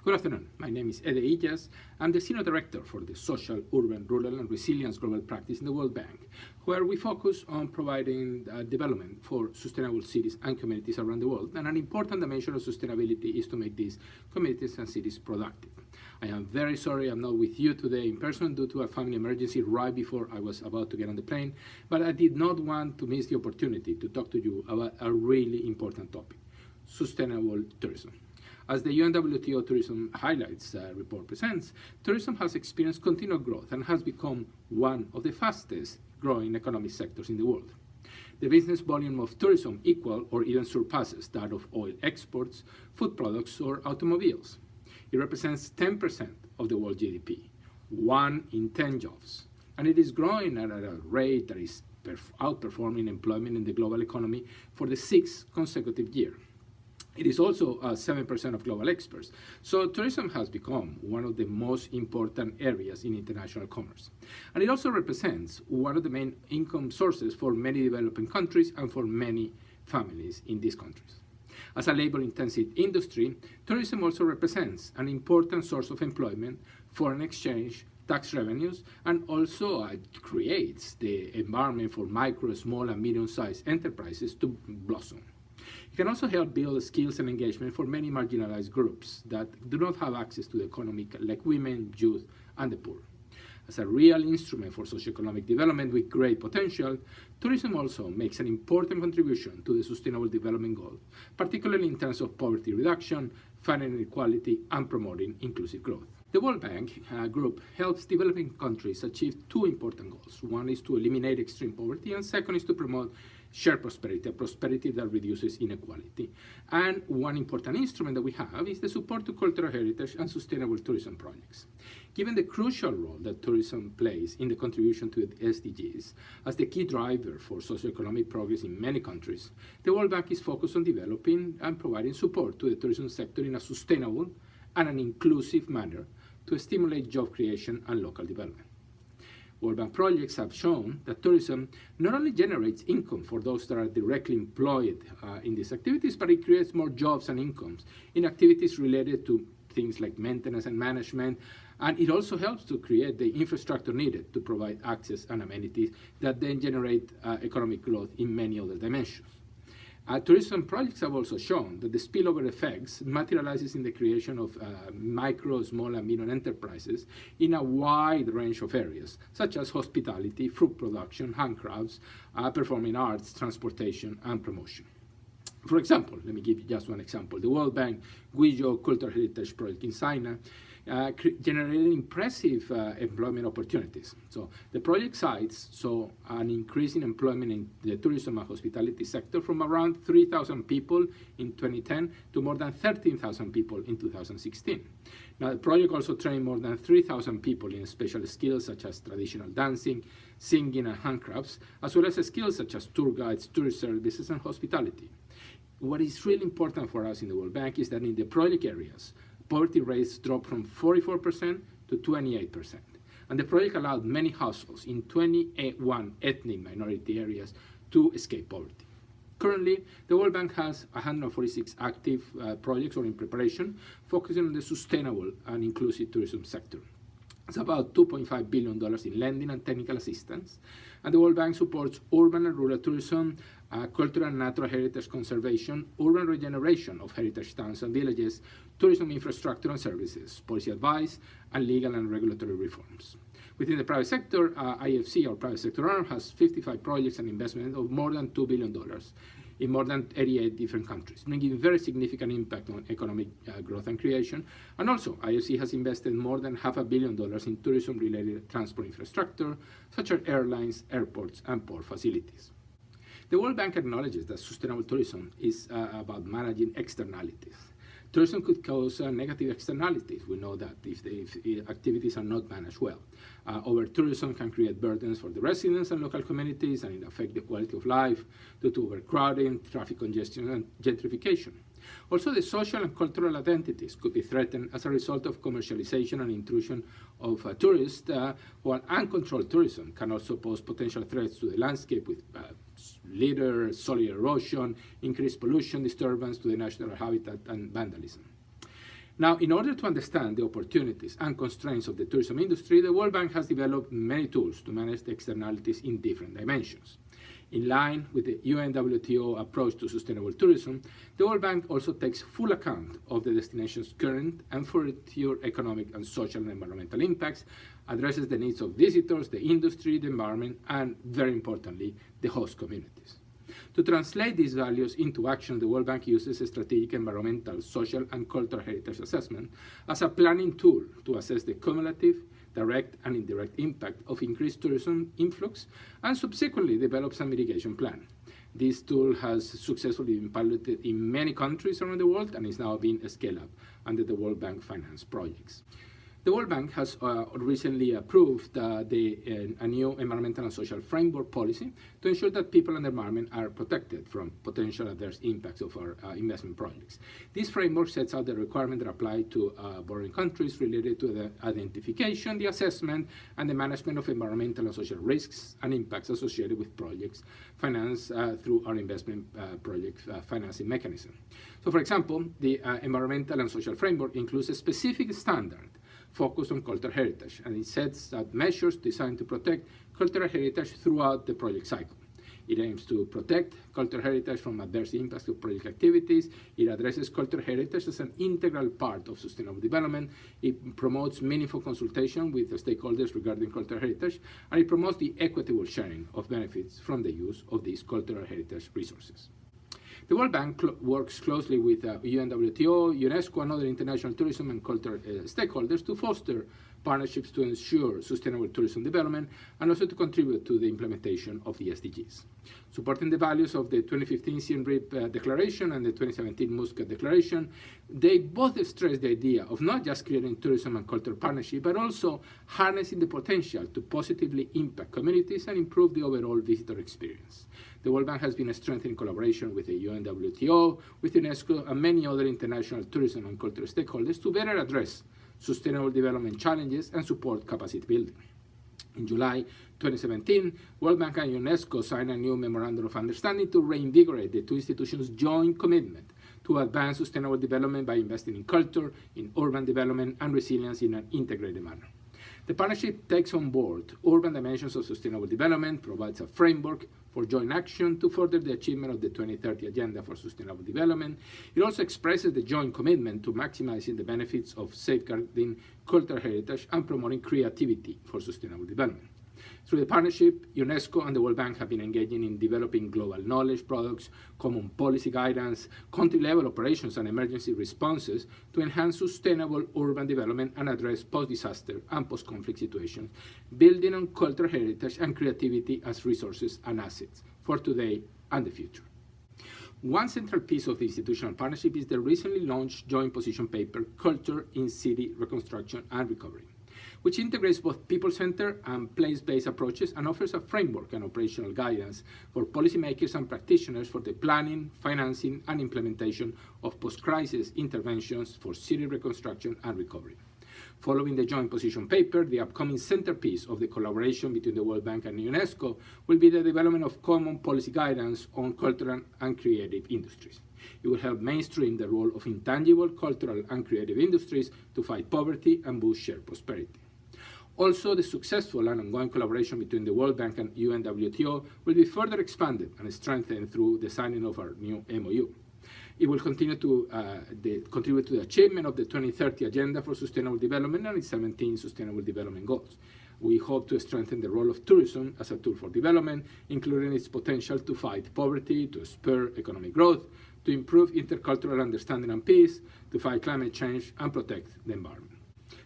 Good afternoon. My name is Ede Ijjasz. I'm the Senior Director for the Social, Urban, Rural, and Resilience Global Practice in the World Bank, where we focus on providing development for sustainable cities and communities around the world. And an important dimension of sustainability is to make these communities and cities productive. I am very sorry I'm not with you today in person due to a family emergency right before I was about to get on the plane, but I did not want to miss the opportunity to talk to you about a really important topic: sustainable tourism. As the UNWTO Tourism Highlights report presents, tourism has experienced continued growth and has become one of the fastest growing economic sectors in the world. The business volume of tourism equals or even surpasses that of oil exports, food products, or automobiles. It represents 10% of the world GDP, 1 in 10 jobs, and it is growing at a rate that is outperforming employment in the global economy for the 6th consecutive year. It is also 7% of global exports. So tourism has become one of the most important areas in international commerce. And it also represents one of the main income sources for many developing countries and for many families in these countries. As a labor-intensive industry, tourism also represents an important source of employment, foreign exchange, tax revenues, and also creates the environment for micro, small, and medium-sized enterprises to blossom. It can also help build skills and engagement for many marginalized groups that do not have access to the economy, like women, youth, and the poor. As a real instrument for socioeconomic development with great potential, tourism also makes an important contribution to the Sustainable Development Goals, particularly in terms of poverty reduction, fighting inequality, and promoting inclusive growth. The World Bank Group helps developing countries achieve two important goals. One is to eliminate extreme poverty, and second is to promote shared prosperity, a prosperity that reduces inequality. And one important instrument that we have is the support to cultural heritage and sustainable tourism projects. Given the crucial role that tourism plays in the contribution to the SDGs as the key driver for socioeconomic progress in many countries, the World Bank is focused on developing and providing support to the tourism sector in a sustainable and an inclusive manner to stimulate job creation and local development. World Bank projects have shown that tourism not only generates income for those that are directly employed in these activities, but it creates more jobs and incomes in activities related to things like maintenance and management, and it also helps to create the infrastructure needed to provide access and amenities that then generate economic growth in many other dimensions. Tourism projects have also shown that the spillover effects materializes in the creation of micro, small, and medium enterprises in a wide range of areas, such as hospitality, fruit production, handcrafts, performing arts, transportation, and promotion. For example, let me give you just one example. The World Bank Guizhou Cultural Heritage Project in China generated impressive employment opportunities. So the project sites saw an increase in employment in the tourism and hospitality sector from around 3,000 people in 2010 to more than 13,000 people in 2016. Now, the project also trained more than 3,000 people in special skills such as traditional dancing, singing, and handcrafts, as well as skills such as tour guides, tourist services, and hospitality. What is really important for us in the World Bank is that in the project areas, poverty rates dropped from 44% to 28%. And the project allowed many households in 21 ethnic minority areas to escape poverty. Currently, the World Bank has 146 active projects or in preparation, focusing on the sustainable and inclusive tourism sector. It's about $2.5 billion in lending and technical assistance. And the World Bank supports urban and rural tourism, cultural and natural heritage conservation, urban regeneration of heritage towns and villages, tourism infrastructure and services, policy advice, and legal and regulatory reforms. Within the private sector, IFC, or private sector arm, has 55 projects and investment of more than $2 billion in more than 88 different countries, making very significant impact on economic growth and creation. And also, IFC has invested more than $500 million in tourism-related transport infrastructure, such as airlines, airports, and port facilities. The World Bank acknowledges that sustainable tourism is about managing externalities. Tourism could cause negative externalities. We know that if activities are not managed well. Over-tourism can create burdens for the residents and local communities, and it affects the quality of life due to overcrowding, traffic congestion, and gentrification. Also, the social and cultural identities could be threatened as a result of commercialization and intrusion of tourists, while uncontrolled tourism can also pose potential threats to the landscape with litter, soil erosion, increased pollution, disturbance to the natural habitat, and vandalism. Now, in order to understand the opportunities and constraints of the tourism industry, the World Bank has developed many tools to manage the externalities in different dimensions. In line with the UNWTO approach to sustainable tourism, the World Bank also takes full account of the destination's current and future economic and social and environmental impacts, addresses the needs of visitors, the industry, the environment, and very importantly, the host communities. To translate these values into action, the World Bank uses a strategic environmental, social, and cultural heritage assessment as a planning tool to assess the cumulative, direct, and indirect impact of increased tourism influx, and subsequently develops a mitigation plan. This tool has successfully been piloted in many countries around the world and is now being scaled up under the World Bank finance projects. The World Bank has recently approved a new environmental and social framework policy to ensure that people and the environment are protected from potential adverse impacts of our investment projects. This framework sets out the requirements that apply to borrowing countries related to the identification, the assessment, and the management of environmental and social risks and impacts associated with projects financed through our investment project financing mechanism. So, for example, the environmental and social framework includes a specific standard focused on cultural heritage, and it sets out measures designed to protect cultural heritage throughout the project cycle. It aims to protect cultural heritage from adverse impacts of project activities. It addresses cultural heritage as an integral part of sustainable development. It promotes meaningful consultation with the stakeholders regarding cultural heritage, and it promotes the equitable sharing of benefits from the use of these cultural heritage resources. The World Bank works closely with UNWTO, UNESCO, and other international tourism and cultural stakeholders to foster partnerships to ensure sustainable tourism development and also to contribute to the implementation of the SDGs. Supporting the values of the 2015 Siem Reap Declaration and the 2017 Muscat Declaration, they both stress the idea of not just creating tourism and cultural partnership, but also harnessing the potential to positively impact communities and improve the overall visitor experience. The World Bank has been strengthening collaboration with the UNWTO, with UNESCO, and many other international tourism and cultural stakeholders to better address sustainable development challenges and support capacity building. In July 2017, World Bank and UNESCO signed a new Memorandum of Understanding to reinvigorate the two institutions' joint commitment to advance sustainable development by investing in culture, in urban development, and resilience in an integrated manner. The partnership takes on board urban dimensions of sustainable development, provides a framework for joint action to further the achievement of the 2030 Agenda for Sustainable Development. It also expresses the joint commitment to maximizing the benefits of safeguarding cultural heritage and promoting creativity for sustainable development. Through the partnership, UNESCO and the World Bank have been engaging in developing global knowledge products, common policy guidance, country-level operations, and emergency responses to enhance sustainable urban development and address post-disaster and post-conflict situations, building on cultural heritage and creativity as resources and assets for today and the future. One central piece of the institutional partnership is the recently launched joint position paper, Culture in City Reconstruction and Recovery, which integrates both people-centered and place-based approaches and offers a framework and operational guidance for policymakers and practitioners for the planning, financing, and implementation of post-crisis interventions for city reconstruction and recovery. Following the joint position paper, the upcoming centerpiece of the collaboration between the World Bank and UNESCO will be the development of common policy guidance on cultural and creative industries. It will help mainstream the role of intangible cultural and creative industries to fight poverty and boost shared prosperity. Also, the successful and ongoing collaboration between the World Bank and UNWTO will be further expanded and strengthened through the signing of our new MOU. It will continue to contribute to the achievement of the 2030 Agenda for Sustainable Development and its 17 Sustainable Development Goals. We hope to strengthen the role of tourism as a tool for development, including its potential to fight poverty, to spur economic growth, to improve intercultural understanding and peace, to fight climate change, and protect the environment.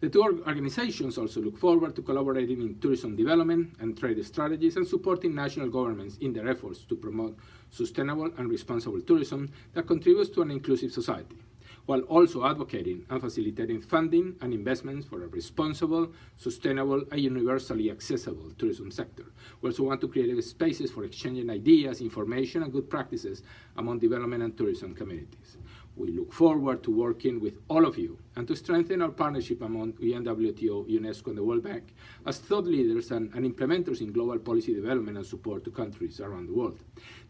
The two organizations also look forward to collaborating in tourism development and trade strategies and supporting national governments in their efforts to promote sustainable and responsible tourism that contributes to an inclusive society, while also advocating and facilitating funding and investments for a responsible, sustainable, and universally accessible tourism sector. We also want to create spaces for exchanging ideas, information, and good practices among development and tourism communities. We look forward to working with all of you and to strengthen our partnership among UNWTO, UNESCO, and the World Bank as thought leaders and implementers in global policy development and support to countries around the world.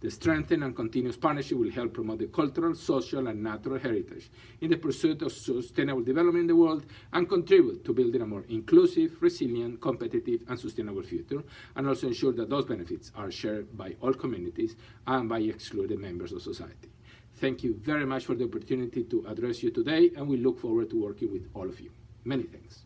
The strengthened and continuous partnership will help promote the cultural, social, and natural heritage in the pursuit of sustainable development in the world and contribute to building a more inclusive, resilient, competitive, and sustainable future, and also ensure that those benefits are shared by all communities and by excluded members of society. Thank you very much for the opportunity to address you today, and we look forward to working with all of you. Many thanks.